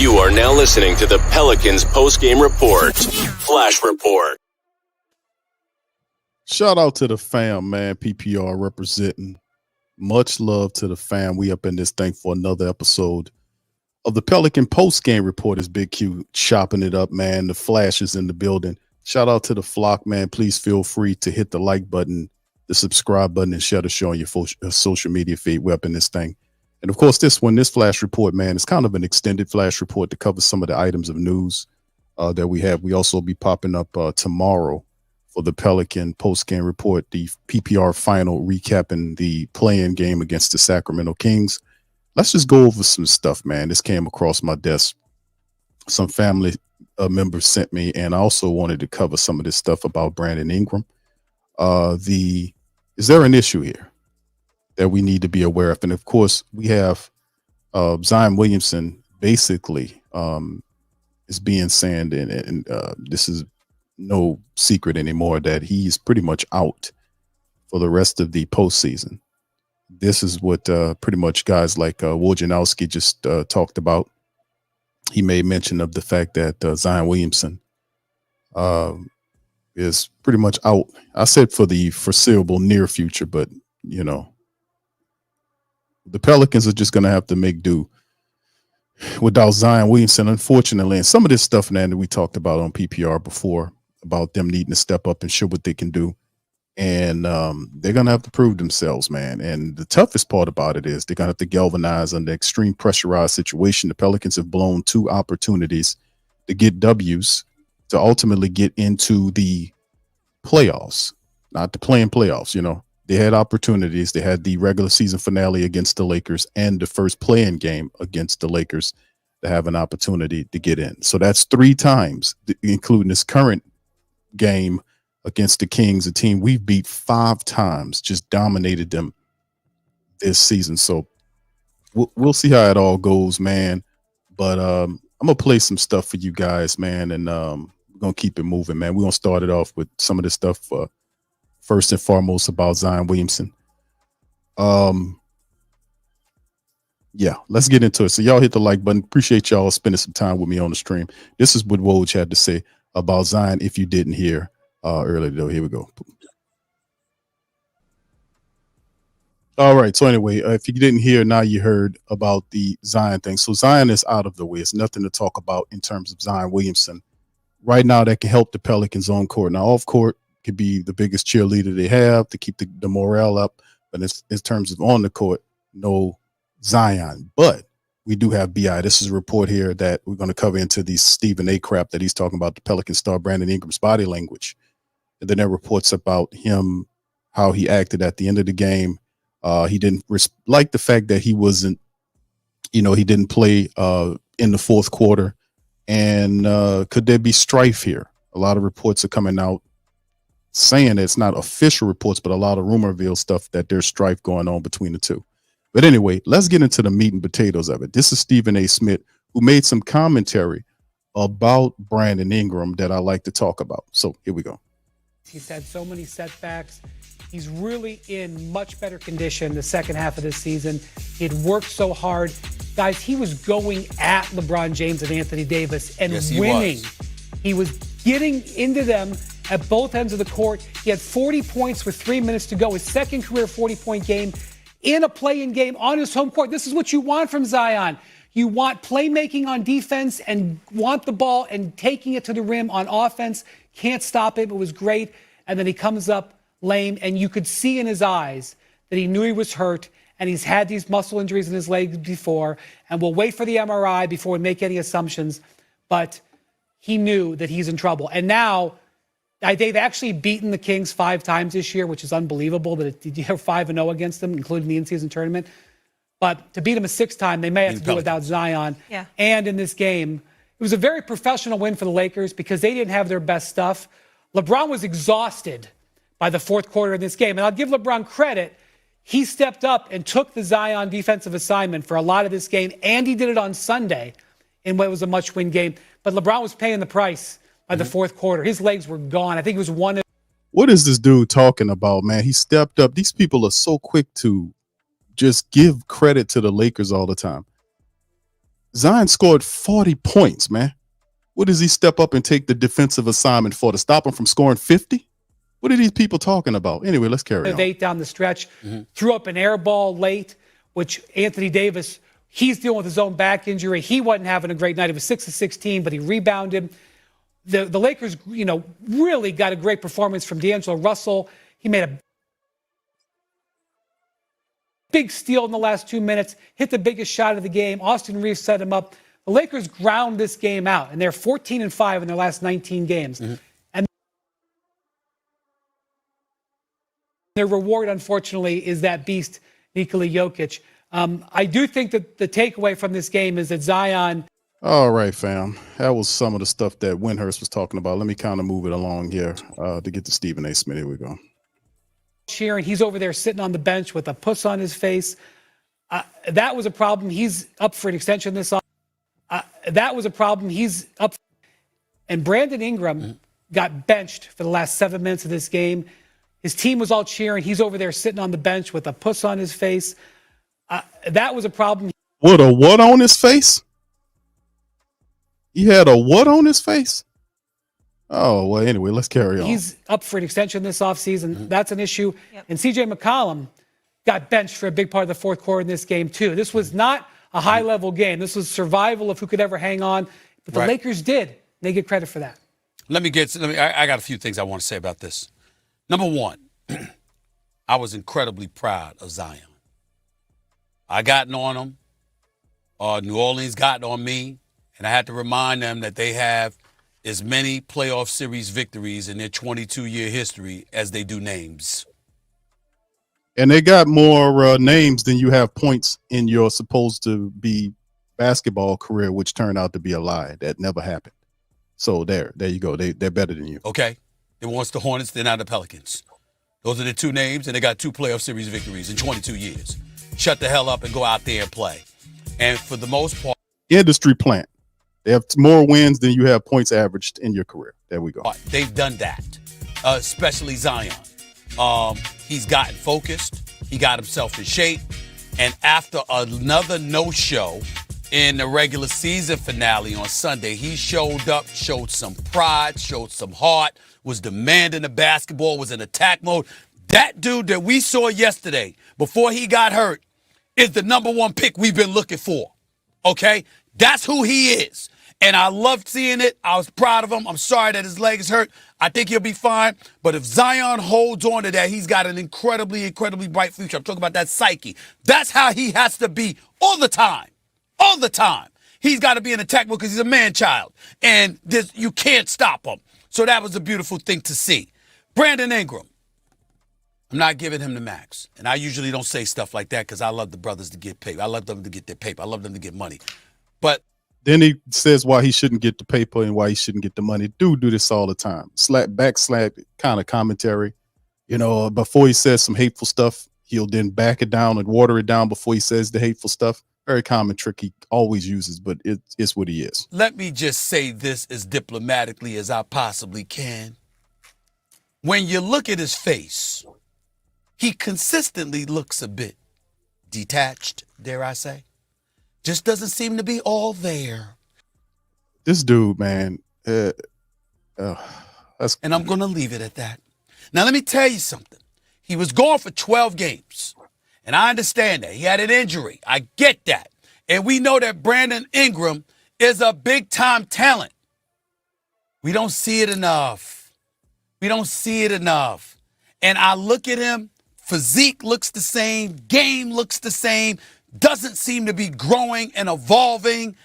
You are now listening to the Pelicans Postgame Report, Flash Report. Shout out to the fam, man. PPR representing. Much love to the fam. We up in this thing for another episode of the Pelican Postgame Report. Is Big Q chopping it up, man. The Flash is in the building. Shout out to the flock, man. Please feel free to hit the like button, the subscribe button, and share the show on your social media feed. We're up in this thing. And of course, this Flash Report, man, is kind of an extended Flash Report to cover some of the items of news that we have. We also be popping up tomorrow for the Pelican Postgame Report, the PPR final, recapping the play-in game against the Sacramento Kings. Let's just go over some stuff, man. This came across my desk. Some family members sent me, and I also wanted to cover some of this stuff about Brandon Ingram. Is there an issue here that we need to be aware of? And of course, we have Zion Williamson basically is being said, and this is no secret anymore, that he's pretty much out for the rest of the postseason. This is what pretty much guys like Wojnarowski just talked about. He made mention of the fact that Zion Williamson is pretty much out. I said for the foreseeable near future, but you know, the Pelicans are just going to have to make do without Zion Williamson, unfortunately. And some of this stuff, man, that we talked about on PPR before, about them needing to step up and show what they can do. And they're going to have to prove themselves, man. And the toughest part about it is they're going to have to galvanize under extreme pressurized situation. The Pelicans have blown 2 opportunities to get W's to ultimately get into the playoffs, not to play in playoffs, you know. They had opportunities. They had the regular season finale against the Lakers and the first play-in game against the Lakers to have an opportunity to get in. So that's 3 times, including this current game against the Kings, a team we've beat 5 times, just dominated them this season. So we'll see how it all goes, man. But I'm going to play some stuff for you guys, man, and we're going to keep it moving, man. We're going to start it off with some of this stuff first and foremost about Zion Williamson. Yeah, let's get into it. So y'all hit the like button. Appreciate y'all spending some time with me on the stream. This is what Woj had to say about Zion if you didn't hear earlier, though. Here we go. All right. So anyway, if you didn't hear, now you heard about the Zion thing. So Zion is out of the way. It's nothing to talk about in terms of Zion Williamson right now that can help the Pelicans on court. Now, off court could be the biggest cheerleader they have to keep the morale up. But in terms of on the court, no Zion. But we do have BI. This is a report here that we're going to cover into the Stephen A. crap that he's talking about, the Pelican star Brandon Ingram's body language. And then there are reports about him, how he acted at the end of the game. He didn't like the fact that he wasn't, he didn't play in the fourth quarter. And could there be strife here? A lot of reports are coming out saying it's not official reports, but a lot of rumor-revealed stuff that there's strife going on between the two. But anyway, let's get into the meat and potatoes of it. This is Stephen A. Smith, who made some commentary about Brandon Ingram that I like to talk about. So here we go. He's had so many setbacks. He's really in much better condition the second half of this season. He had worked so hard. Guys, he was going at LeBron James and Anthony Davis and winning. He was getting into them at both ends of the court. He had 40 points with 3 minutes to go. His second career 40-point game in a play-in game on his home court. This is what you want from Zion. You want playmaking on defense and want the ball and taking it to the rim on offense. Can't stop it. It was great. And then he comes up lame, and you could see in his eyes that he knew he was hurt, and he's had these muscle injuries in his legs before, and we'll wait for the MRI before we make any assumptions. But he knew that he's in trouble. And now they've actually beaten the Kings 5 times this year, which is unbelievable that you're 5-0 against them, including the in-season tournament. But to beat them a 6th time, they may have to do it without Zion. Yeah. And in this game, it was a very professional win for the Lakers because they didn't have their best stuff. LeBron was exhausted by the fourth quarter in this game. And I'll give LeBron credit. He stepped up and took the Zion defensive assignment for a lot of this game, and he did it on Sunday in what was a much-win game. But LeBron was paying the price by the fourth quarter. His legs were gone. I think it was one. What is this dude talking about, man? He stepped up. These people are so quick to just give credit to the Lakers all the time. Zion scored 40 points, man. What does he step up and take the defensive assignment for, to stop him from scoring 50? What are these people talking about? Anyway, let's carry on. 8 down the stretch, threw up an air ball late, which Anthony Davis, he's dealing with his own back injury. He wasn't having a great night. He was 6 of 16, but he rebounded. The Lakers, really got a great performance from D'Angelo Russell. He made a big steal in the last 2 minutes, hit the biggest shot of the game. Austin Reeves set him up. The Lakers ground this game out, and they're 14-5 in their last 19 games. And their reward, unfortunately, is that beast, Nikola Jokic. I do think that the takeaway from this game is that Zion. All right, fam. That was some of the stuff that Windhurst was talking about. Let me kind of move it along here to get to Stephen A. Smith. Here we go. Cheering. He's over there sitting on the bench with a puss on his face. That was a problem. He's up for an extension this off. That was a problem. He's up. And Brandon Ingram got benched for the last 7 minutes of this game. His team was all cheering. He's over there sitting on the bench with a puss on his face. That was a problem. What on his face? He had a what on his face? Oh, well, anyway, let's carry on. He's up for an extension this offseason. That's an issue. Yep. And C.J. McCollum got benched for a big part of the fourth quarter in this game, too. This was not a high-level game. This was survival of who could ever hang on. But the Lakers did. They get credit for that. I got a few things I want to say about this. Number one, I was incredibly proud of Zion. I gotten on him. New Orleans gotten on me. And I had to remind them that they have as many playoff series victories in their 22-year history as they do names. And they got more names than you have points in your supposed to be basketball career, which turned out to be a lie. That never happened. So there you go. They're better than you. Okay. They want the Hornets, they're not the Pelicans. Those are the two names, and they got 2 playoff series victories in 22 years. Shut the hell up and go out there and play. And for the most part, industry plant. They have more wins than you have points averaged in your career. There we go. They've done that, especially Zion. He's gotten focused. He got himself in shape. And after another no-show in the regular season finale on Sunday, he showed up, showed some pride, showed some heart, was demanding the basketball, was in attack mode. That dude that we saw yesterday before he got hurt is the number 1 pick we've been looking for. Okay? That's who he is. And I loved seeing it. I was proud of him. I'm sorry that his leg is hurt. I think he'll be fine. But if Zion holds on to that, he's got an incredibly, incredibly bright future. I'm talking about that psyche. That's how he has to be all the time. All the time. He's got to be in attack mode because he's a man-child. And you can't stop him. So that was a beautiful thing to see. Brandon Ingram. I'm not giving him the max. And I usually don't say stuff like that because I love the brothers to get paper. I love them to get their paper. I love them to get money. But then he says why he shouldn't get the paper and why he shouldn't get the money. Dude do this all the time. Slap kind of commentary. Before he says some hateful stuff, he'll then back it down and water it down before he says the hateful stuff. Very common trick he always uses, but it's what he is. Let me just say this as diplomatically as I possibly can. When you look at his face, he consistently looks a bit detached, dare I say. Just doesn't seem to be all there. This dude, man. And I'm going to leave it at that. Now, let me tell you something. He was gone for 12 games. And I understand that. He had an injury. I get that. And we know that Brandon Ingram is a big-time talent. We don't see it enough. And I look at him. Physique looks the same. Game looks the same. Doesn't seem to be growing and evolving.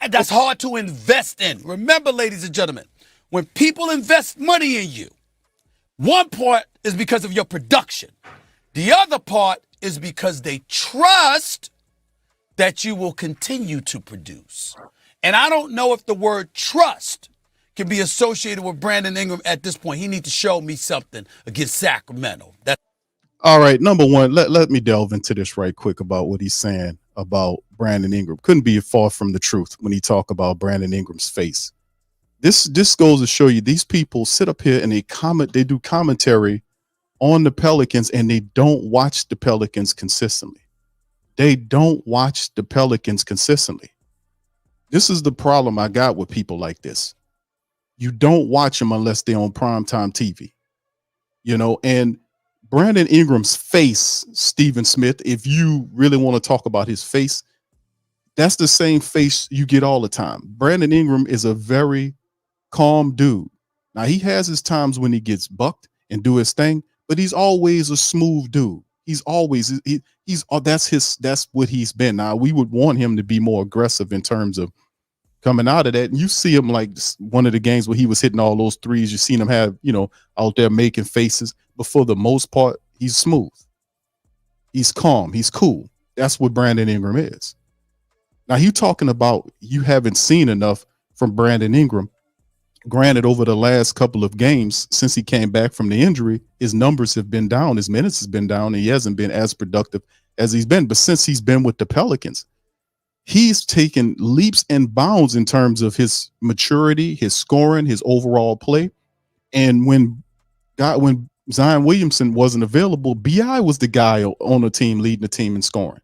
That's hard to invest in. Remember, ladies and gentlemen, when people invest money in you, one part is because of your production. The other part is because they trust that you will continue to produce. And I don't know if the word trust can be associated with Brandon Ingram at this point. He needs to show me something against Sacramento. All right, number one, let me delve into this right quick about what he's saying about Brandon Ingram. Couldn't be far from the truth when he talk about Brandon Ingram's face. This goes to show you these people sit up here and they do commentary on the Pelicans and they don't watch the Pelicans consistently. They don't watch the Pelicans consistently. This is the problem I got with people like this. You don't watch them unless they're on primetime TV, and Brandon Ingram's face, Stephen Smith, if you really want to talk about his face, that's the same face you get all the time. Brandon Ingram is a very calm dude. Now, he has his times when he gets bucked and do his thing, but he's always a smooth dude. He's always that's what he's been. Now, we would want him to be more aggressive in terms of coming out of that. And you see him like one of the games where he was hitting all those threes. You seen him have, out there making faces. But for the most part, he's smooth. He's calm. He's cool. That's what Brandon Ingram is. Now, you talking about you haven't seen enough from Brandon Ingram. Granted, over the last couple of games since he came back from the injury, his numbers have been down. His minutes has been down. And he hasn't been as productive as he's been. But since he's been with the Pelicans, he's taken leaps and bounds in terms of his maturity, his scoring, his overall play. And when Zion Williamson wasn't available, B.I. was the guy on the team leading the team in scoring.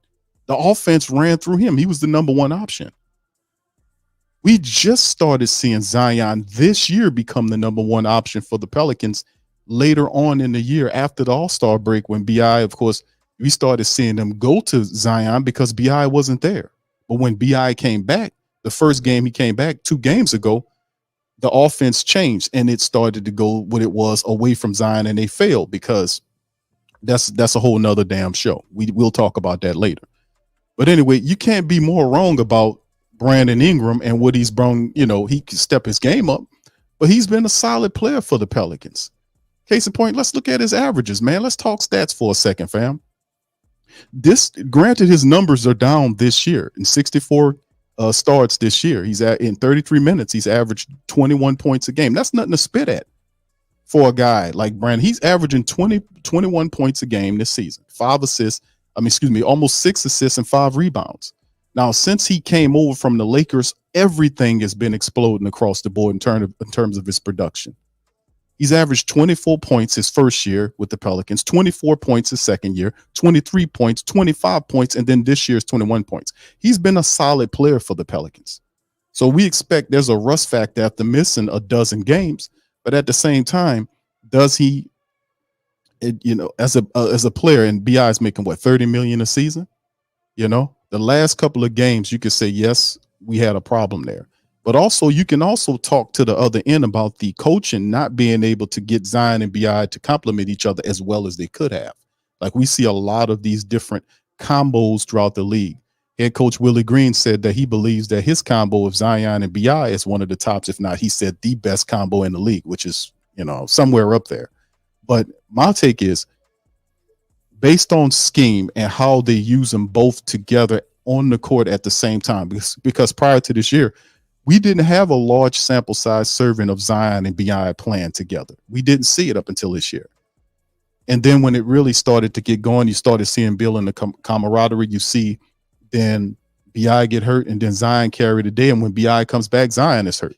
The offense ran through him. He was the number one option. We just started seeing Zion this year become the number one option for the Pelicans later on in the year after the All-Star break, when B.I., of course, we started seeing them go to Zion because B.I. wasn't there. But when B.I. came back, the first game he came back 2 games ago, the offense changed and it started to go what it was away from Zion, and they failed because that's a whole nother damn show. We'll talk about that later. But anyway, you can't be more wrong about Brandon Ingram and what he's brought. He can step his game up, but he's been a solid player for the Pelicans. Case in point, let's look at his averages, man. Let's talk stats for a second, fam. Granted, his numbers are down this year. In 64 starts this year, in 33 minutes, he's averaged 21 points a game. That's nothing to spit at for a guy like Brandon. He's averaging 21 points a game this season, almost 6 assists and 5 rebounds. Now, since he came over from the Lakers, everything has been exploding across the board in terms of his production. He's averaged 24 points his first year with the Pelicans, 24 points his second year, 23 points, 25 points, and then this year's 21 points. He's been a solid player for the Pelicans. So we expect there's a rust factor after missing a dozen games, but at the same time, does he, as a player, and BI is making what, $30 million a season? The last couple of games, you could say, yes, we had a problem there. But also, you can also talk to the other end about the coaching not being able to get Zion and BI to complement each other as well as they could have. Like, we see a lot of these different combos throughout the league. Head coach Willie Green said that he believes that his combo of Zion and BI is one of the tops, if not, he said the best combo in the league, which is, somewhere up there. But my take is, based on scheme and how they use them both together on the court at the same time, because prior to this year, we didn't have a large sample size serving of Zion and BI playing together. We didn't see it up until this year. And then when it really started to get going, you started seeing Bill and the camaraderie. You see then BI get hurt and then Zion carry the day. And when BI comes back, Zion is hurt.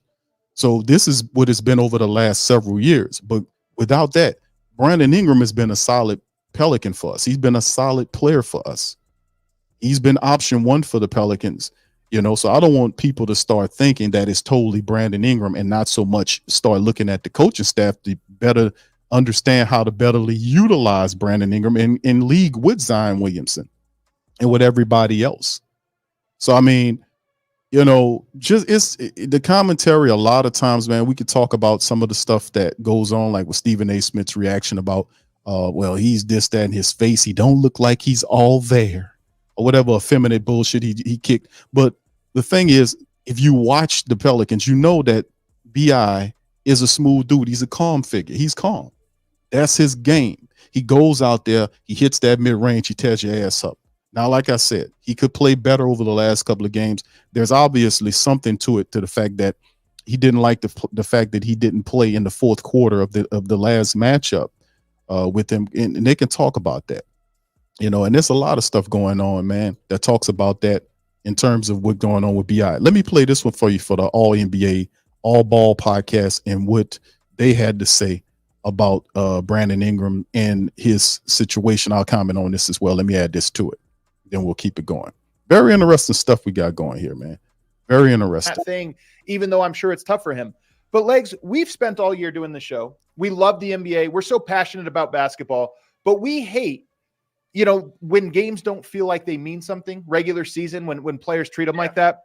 So this is what it's been over the last several years. But without that, Brandon Ingram has been a solid Pelican for us. He's been a solid player for us. He's been option 1 for the Pelicans. So I don't want people to start thinking that it's totally Brandon Ingram and not so much start looking at the coaching staff to better understand how to betterly utilize Brandon Ingram in league with Zion Williamson and with everybody else. So, it's the commentary a lot of times, man. We could talk about some of the stuff that goes on, like with Stephen A. Smith's reaction about, he's this, that, and his face. He don't look like he's all there or whatever effeminate bullshit he kicked. But the thing is, if you watch the Pelicans, you know that BI is a smooth dude. He's a calm figure. He's calm. That's his game. He goes out there, he hits that mid-range, he tears your ass up. Now, like I said, he could play better over the last couple of games. There's obviously something to it, to the fact that he didn't like the fact that he didn't play in the fourth quarter of the last matchup with him, and they can talk about that. And there's a lot of stuff going on, man, that talks about that in terms of what's going on with BI. Let me play this one for you for the All NBA, All Ball podcast and what they had to say about Brandon Ingram and his situation. I'll comment on this as well. Let me add this to it. then we'll keep it going. Very interesting stuff we got going here, man. Very interesting. That thing, even though I'm sure it's tough for him. But Legs, we've spent all year doing the show. We love the NBA. We're so passionate about basketball, but we hate, when games don't feel like they mean something, regular season, when players treat them like that.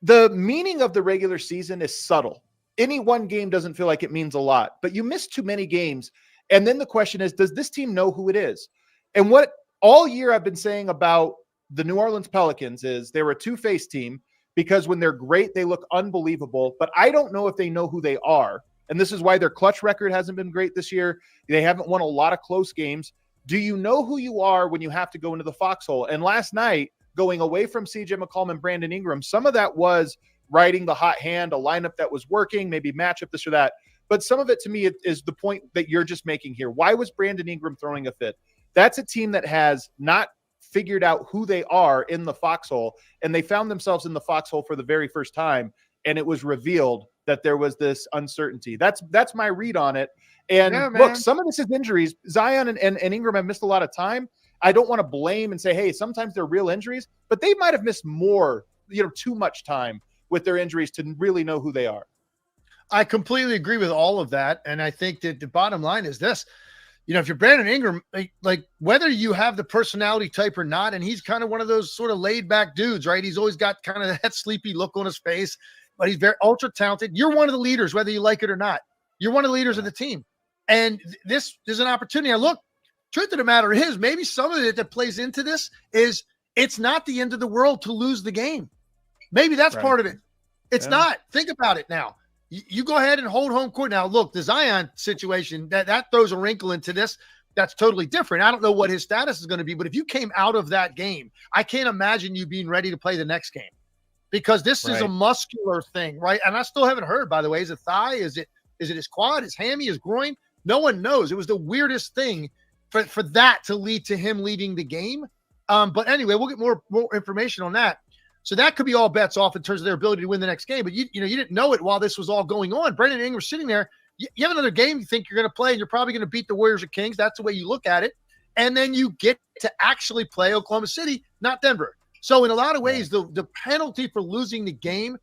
The meaning of the regular season is subtle. Any one game doesn't feel like it means a lot, but you miss too many games. And then the question is, does this team know who it is? And what all year I've been saying about the New Orleans Pelicans is they're a two-faced team, because when they're great, they look unbelievable, but I don't know if they know who they are. And this is why their clutch record hasn't been great this year. They haven't won a lot of close games. Do you know who you are when you have to go into the foxhole? And last night, going away from CJ McCollum and Brandon Ingram, some of that was riding the hot hand, a lineup that was working, maybe matchup this or that. But some of it, to me, is the point that you're just making here. Why was Brandon Ingram throwing a fit? That's a team that has not figured out who they are in the foxhole, and they found themselves in the foxhole for the very first time, and it was revealed that there was this uncertainty. That's my read on it. And look, some of this is injuries. Zion and Ingram have missed a lot of time. I don't want to blame and say, hey, sometimes they're real injuries, but they might have missed more, too much time with their injuries to really know who they are. I completely agree with all of that. And I think that the bottom line is this. If you're Brandon Ingram, like whether you have the personality type or not, and he's kind of one of those sort of laid back dudes, right? He's always got kind of that sleepy look on his face, but he's very ultra talented. You're one of the leaders, whether you like it or not. You're one of the leaders of the team. And this is an opportunity. Now, look, truth of the matter is maybe some of it that plays into this is it's not the end of the world to lose the game. Maybe that's part of it. It's not. Think about it now. You go ahead and hold home court. Now, look, the Zion situation, that throws a wrinkle into this. That's totally different. I don't know what his status is going to be, but if you came out of that game, I can't imagine you being ready to play the next game, because this is a muscular thing, right? And I still haven't heard, by the way, is it thigh? Is it his quad, his hammy, his groin? No one knows. It was the weirdest thing for that to lead to him leading the game. But anyway, we'll get more information on that. So that could be all bets off in terms of their ability to win the next game. But you didn't know it while this was all going on. Brandon Ingram sitting there. You have another game you think you're going to play, and you're probably going to beat the Warriors or Kings. That's the way you look at it. And then you get to actually play Oklahoma City, not Denver. So in a lot of ways, the penalty for losing the game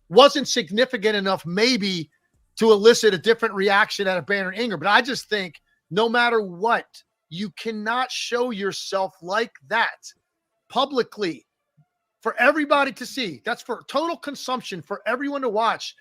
wasn't significant enough maybe to elicit a different reaction out of Brandon Ingram. But I just think no matter what, you cannot show yourself like that publicly for everybody to see. That's for total consumption, for everyone to watch.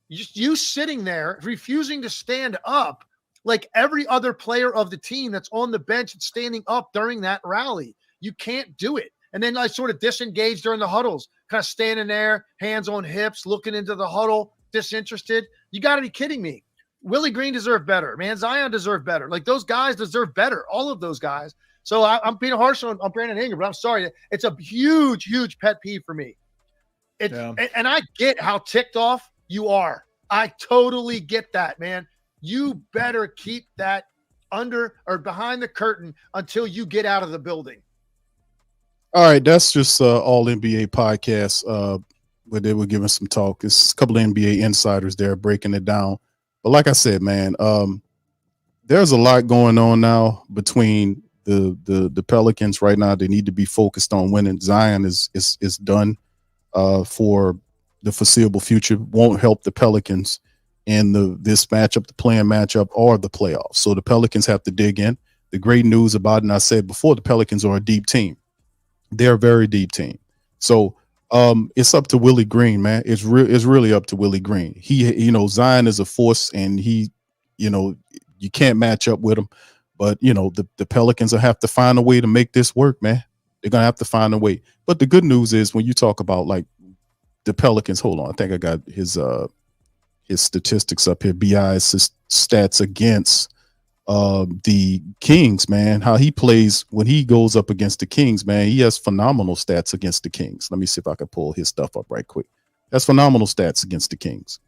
You sitting there refusing to stand up like every other player of the team that's on the bench and standing up during that rally. You can't do it. And then I sort of disengaged during the huddles, kind of standing there, hands on hips, looking into the huddle, disinterested. You got to be kidding me. Willie Green deserved better, man. Zion deserved better. Like, those guys deserve better, all of those guys. So I'm being harsh on Brandon Ingram, but I'm sorry. It's a huge, huge pet peeve for me. And I get how ticked off you are. I totally get that, man. You better keep that under or behind the curtain until you get out of the building. All right, that's just all NBA podcast where they were giving some talk. It's a couple of NBA insiders there breaking it down. But like I said, man, there's a lot going on now between the Pelicans right now. They need to be focused on winning. Zion is done for the foreseeable future. Won't help the Pelicans in this matchup, the playing matchup, or the playoffs. So the Pelicans have to dig in. The great news about it, and I said before, the Pelicans are a deep team. They're a very deep team. So it's up to Willie Green, man. It's really up to Willie Green. Zion is a force, and you can't match up with him. But, the Pelicans will have to find a way to make this work, man. They're going to have to find a way. But the good news is when you talk about, like, the Pelicans, hold on. I think I got his statistics up here. BI's stats against the Kings, man. How he plays when he goes up against the Kings, man. He has phenomenal stats against the Kings. Let me see if I can pull his stuff up right quick. That's phenomenal stats against the Kings.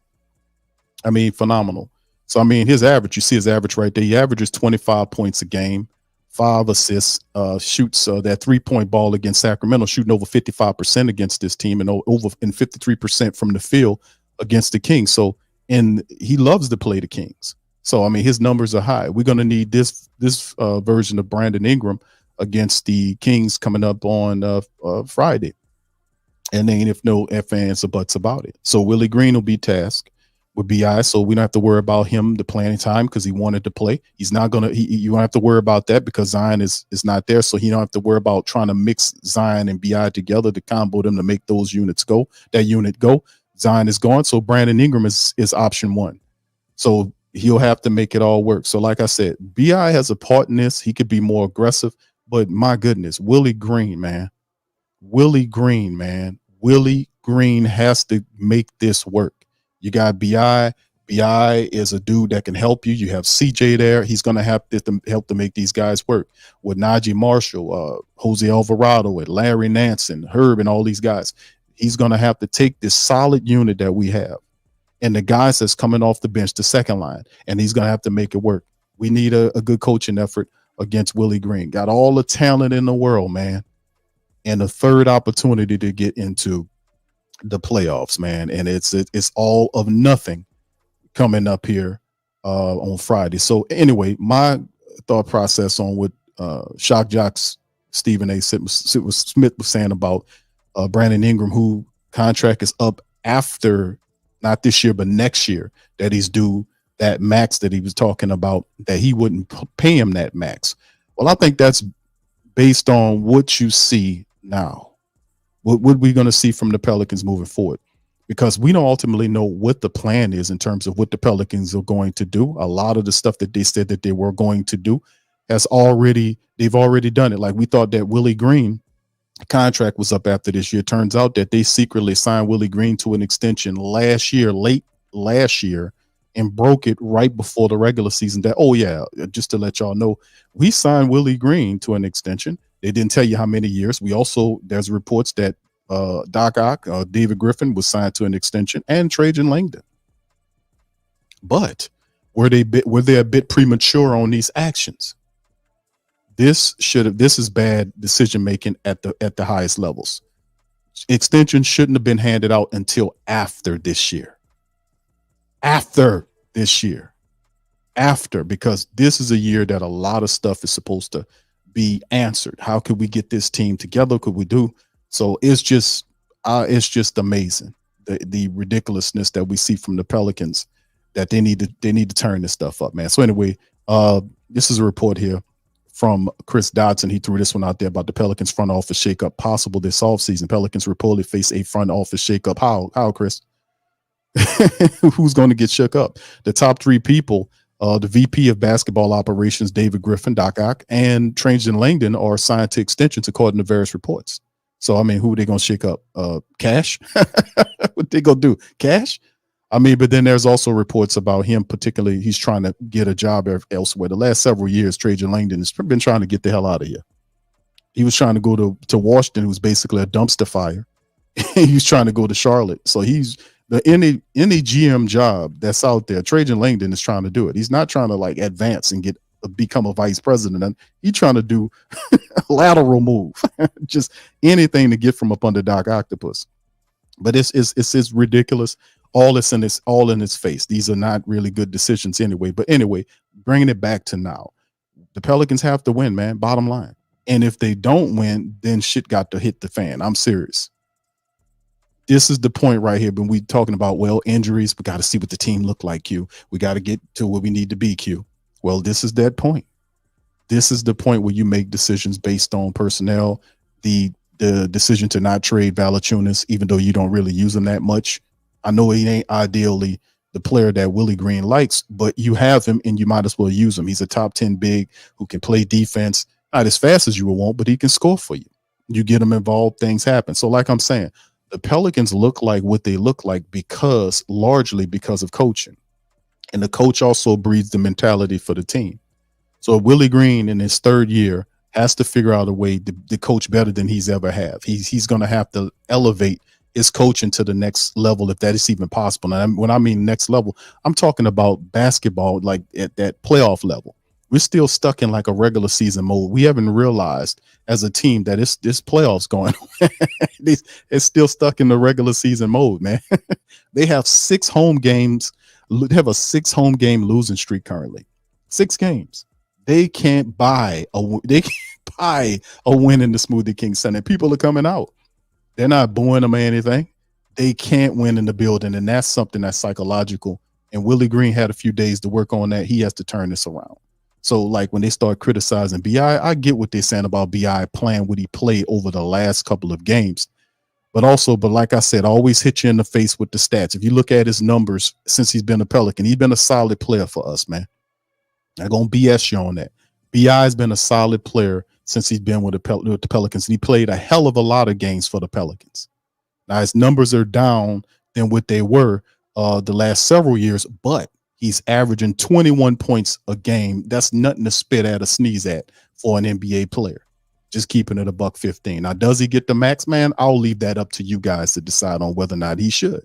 I mean, phenomenal. So, I mean, his average, you see his average right there. He averages 25 points a game, 5 assists, shoots that 3-point ball against Sacramento, shooting over 55% against this team and 53% from the field against the Kings. So, and he loves to play the Kings. So, I mean, his numbers are high. We're going to need this version of Brandon Ingram against the Kings coming up on Friday. And then if no ifs, ands, or buts about it. So Willie Green will be tasked with BI, so we don't have to worry about him the playing time because he wanted to play. He's not gonna. You don't have to worry about that because Zion is not there, so he don't have to worry about trying to mix Zion and BI together to combo them to make those units go. That unit go. Zion is gone, so Brandon Ingram is option one. So he'll have to make it all work. So like I said, BI has a part in this. He could be more aggressive, but my goodness, Willie Green, man. Willie Green has to make this work. You got BI. BI is a dude that can help you. You have CJ there. He's going to have to help to make these guys work. With Najee Marshall, Jose Alvarado, with Larry Nance and Herb and all these guys. He's going to have to take this solid unit that we have and the guys that's coming off the bench, the second line, and he's going to have to make it work. We need a good coaching effort against Willie Green. Got all the talent in the world, man. And a third opportunity to get into the playoffs, man. And it's all of nothing coming up here on Friday. So anyway, my thought process on what Shock Jocks Stephen A. Smith was saying about Brandon Ingram, who contract is up after, not this year, but next year, that he's due that max that he was talking about, that he wouldn't pay him that max. Well, I think that's based on what you see now. What we're going to see from the Pelicans moving forward, because we don't ultimately know what the plan is in terms of what the Pelicans are going to do. A lot of the stuff that they said that they were going to do they've already done it. Like we thought that Willie Green contract was up after this year. Turns out that they secretly signed Willie Green to an extension late last year and broke it right before the regular season. That, oh yeah, just to let y'all know, we signed Willie Green to an extension. They didn't tell you how many years. There's reports that Doc Ock, David Griffin was signed to an extension, and Trajan Langdon. But were they a bit premature on these actions? This is bad decision making at the highest levels. Extension shouldn't have been handed out until after this year. Because this is a year that a lot of stuff is supposed to be answered. How could we get this team together? Could we do? So it's just amazing the ridiculousness that we see from the Pelicans, that they need to turn this stuff up, man. So anyway, this is a report here from Chris Dodson. He threw this one out there about the Pelicans front office shakeup possible this offseason. Pelicans reportedly face a front office shakeup. How, Chris? Who's going to get shook up? The top three people, the VP of basketball operations, David Griffin, Doc Ock, and Trajan Langdon are signed to extensions according to various reports. So, I mean, who are they going to shake up? Cash? What they going to do? Cash? I mean, but then there's also reports about him, particularly he's trying to get a job elsewhere. The last several years, Trajan Langdon has been trying to get the hell out of here. He was trying to go to Washington, who was basically a dumpster fire. He was trying to go to Charlotte. So any GM job that's out there, Trajan Langdon is trying to do it. He's not trying to like advance and become a vice president. And he's trying to do a lateral move, just anything to get from up under Doc Octopus. But it's ridiculous. All in its face. These are not really good decisions anyway. But anyway, bringing it back to now, the Pelicans have to win, man. Bottom line. And if they don't win, then shit got to hit the fan. I'm serious. This is the point right here when we talking about, well, injuries. We got to see what the team look like, Q. We got to get to where we need to be, Q. Well, this is that point. This is the point where you make decisions based on personnel. The decision to not trade Valanciunas, even though you don't really use him that much. I know he ain't ideally the player that Willie Green likes, but you have him and you might as well use him. He's a top 10 big who can play defense, not as fast as you would want, but he can score for you. You get him involved, things happen. So like I'm saying, the Pelicans look like what they look like largely because of coaching. And the coach also breeds the mentality for the team. So Willie Green in his third year has to figure out a way to coach better than he's ever have. He's going to have to elevate his coaching to the next level, if that is even possible. And when I mean next level, I'm talking about basketball, like at that playoff level. We're still stuck in like a regular season mode. We haven't realized as a team that it's playoffs going on. It's still stuck in the regular season mode, man. They have 6 home games. They have a 6 home game losing streak currently. 6 games. They can't buy pie of winning the Smoothie King Sunday. People are coming out. They're not booing them or anything. They can't win in the building, and that's something that's psychological. And Willie Green had a few days to work on that. He has to turn this around. So, like, when they start criticizing B.I., I get what they're saying about B.I. playing what he played over the last couple of games. But like I said, always hit you in the face with the stats. If you look at his numbers since he's been a Pelican, he's been a solid player for us, man. Not going to BS you on that. B.I.'s been a solid player since he's been with the Pelicans. And he played a hell of a lot of games for the Pelicans. Now, his numbers are down than what they were the last several years, but he's averaging 21 points a game. That's nothing to spit at or sneeze at for an NBA player. Just keeping it $115. Now, does he get the max, man? I'll leave that up to you guys to decide on whether or not he should.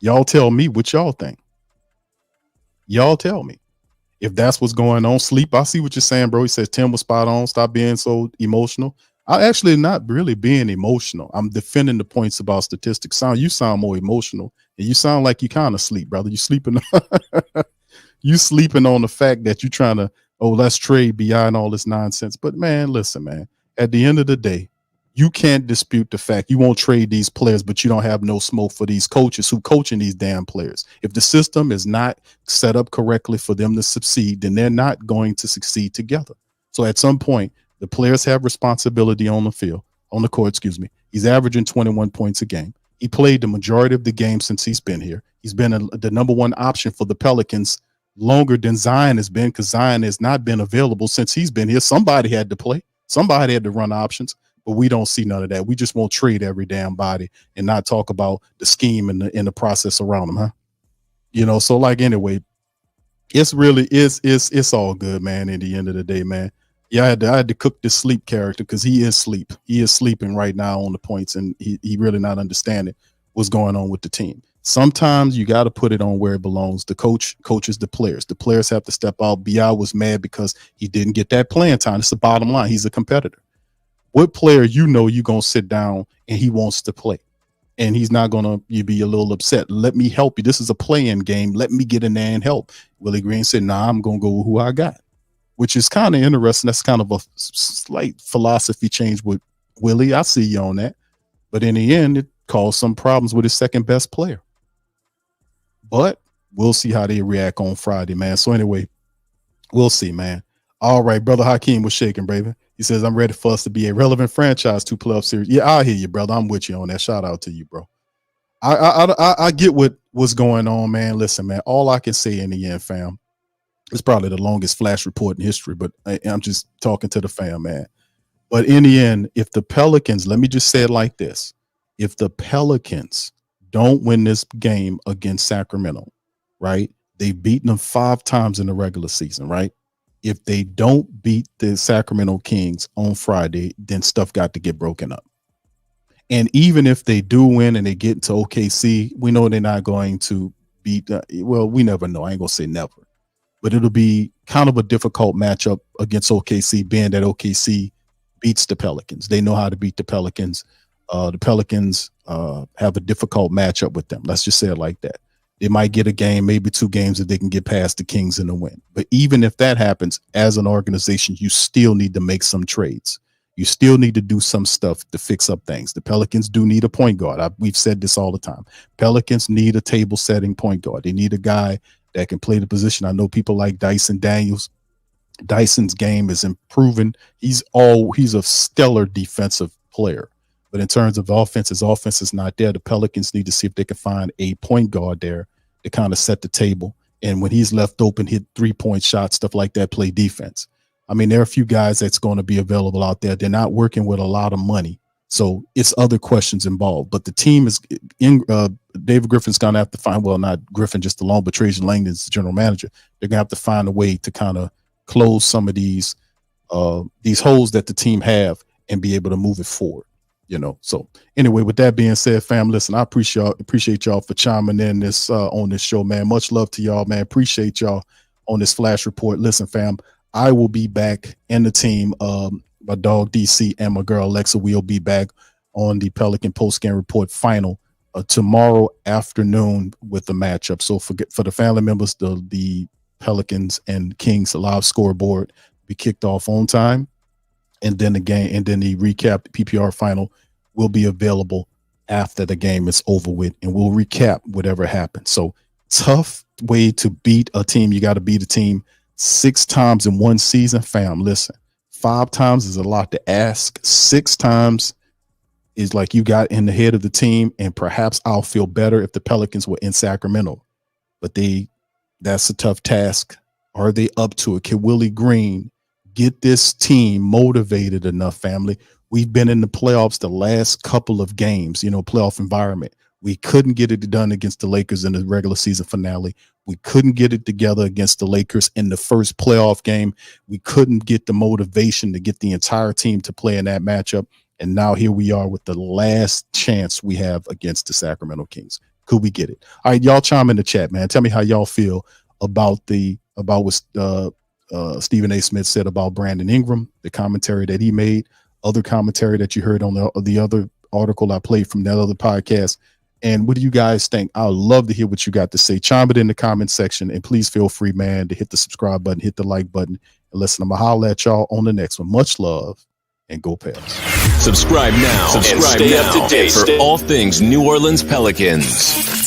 Y'all tell me what y'all think. Y'all tell me. If that's what's going on, sleep. I see what you're saying, bro. He says Tim was spot on. Stop being so emotional. I actually not really being emotional. I'm defending the points about statistics. You sound more emotional, and you sound like you kind of sleep, brother. You sleeping. You sleeping on the fact that you're trying to, let's trade beyond all this nonsense. But man, listen, man. At the end of the day, you can't dispute the fact you won't trade these players, but you don't have no smoke for these coaches who coaching these damn players. If the system is not set up correctly for them to succeed, then they're not going to succeed together. So at some point, the players have responsibility on the court, excuse me. He's averaging 21 points a game. He played the majority of the game since he's been here. He's been the number one option for the Pelicans longer than Zion has been, because Zion has not been available since he's been here. Somebody had to play. Somebody had to run options. But we don't see none of that. We just won't trade every damn body and not talk about the scheme and the process around them, huh? So like anyway, it's all good, man. At the end of the day, man. Yeah, I had to cook this sleep character because he is sleep. He is sleeping right now on the points, and he really not understanding what's going on with the team. Sometimes you got to put it on where it belongs. The coaches, the players. The players have to step out. B.I. was mad because he didn't get that playing time. It's the bottom line. He's a competitor. What player you're going to sit down and he wants to play, and he's not going to be a little upset? Let me help you. This is a play-in game. Let me get in there and help. Willie Green said, nah, I'm going to go with who I got, which is kind of interesting. That's kind of a slight philosophy change with Willie. I see you on that. But in the end, it caused some problems with his second best player. But we'll see how they react on Friday, man. So anyway, we'll see, man. All right, brother Hakeem was shaking, baby. He says, I'm ready for us to be a relevant franchise to playoff series. Yeah, I hear you, brother. I'm with you on that. Shout out to you, bro. I get what's going on, man. Listen, man, all I can say in the end, fam, it's probably the longest flash report in history, but I'm just talking to the fam, man. But in the end, if the Pelicans, let me just say it like this. If the Pelicans don't win this game against Sacramento, right? They've beaten them 5 times in the regular season, right? If they don't beat the Sacramento Kings on Friday, then stuff got to get broken up. And even if they do win and they get into OKC, we know they're not going to beat. We never know. I ain't going to say never. But it'll be kind of a difficult matchup against OKC, being that OKC beats the Pelicans. They know how to beat the Pelicans. The Pelicans have a difficult matchup with them. Let's just say it like that. They might get a game, maybe 2 games if they can get past the Kings in the win. But even if that happens, as an organization, you still need to make some trades. You still need to do some stuff to fix up things. The Pelicans do need a point guard. We've said this all the time. Pelicans need a table-setting point guard. They need a guy that can play the position. I know people like Dyson Daniels. Dyson's game is improving. He's a stellar defensive player. But in terms of offense, his offense is not there. The Pelicans need to see if they can find a point guard there to kind of set the table. And when he's left open, hit 3-point shots, stuff like that, play defense. I mean, there are a few guys that's going to be available out there. They're not working with a lot of money. So it's other questions involved. But the team is David Griffin's going to have to find, well, not Griffin just alone, but Trajan Langdon's the general manager. They're going to have to find a way to kind of close some of these holes that the team have and be able to move it forward. So anyway, with that being said, fam, listen, I appreciate y'all for chiming in this on this show, man. Much love to y'all, man. Appreciate y'all on this flash report. Listen, fam, I will be back in the team. My dog DC and my girl Alexa will be back on the Pelican Postgame Report final tomorrow afternoon with the matchup. So for the family members, the Pelicans and Kings live scoreboard be kicked off on time and then the game, and then the recap, the PPR final will be available after the game is over with, and we'll recap whatever happened. So tough way to beat a team. You got to beat a team 6 times in one season, fam. Listen, 5 times is a lot to ask. 6 times is like you got in the head of the team, and perhaps I'll feel better if the Pelicans were in Sacramento, but that's a tough task. Are they up to it? Can Willie Green get this team motivated enough, family? We've been in the playoffs the last couple of games, playoff environment. We couldn't get it done against the Lakers in the regular season finale. We couldn't get it together against the Lakers in the first playoff game. We couldn't get the motivation to get the entire team to play in that matchup. And now here we are with the last chance we have against the Sacramento Kings. Could we get it? All right, y'all chime in the chat, man. Tell me how y'all feel about what Stephen A. Smith said about Brandon Ingram, the commentary that he made, other commentary that you heard on the other article I played from that other podcast. And what do you guys think? I'd love to hear what you got to say. Chime it in the comment section, and please feel free, man, to hit the subscribe button, hit the like button, and listen. I'm going to holler at y'all on the next one. Much love, and go Pels. Subscribe now and stay up to date for all things New Orleans Pelicans.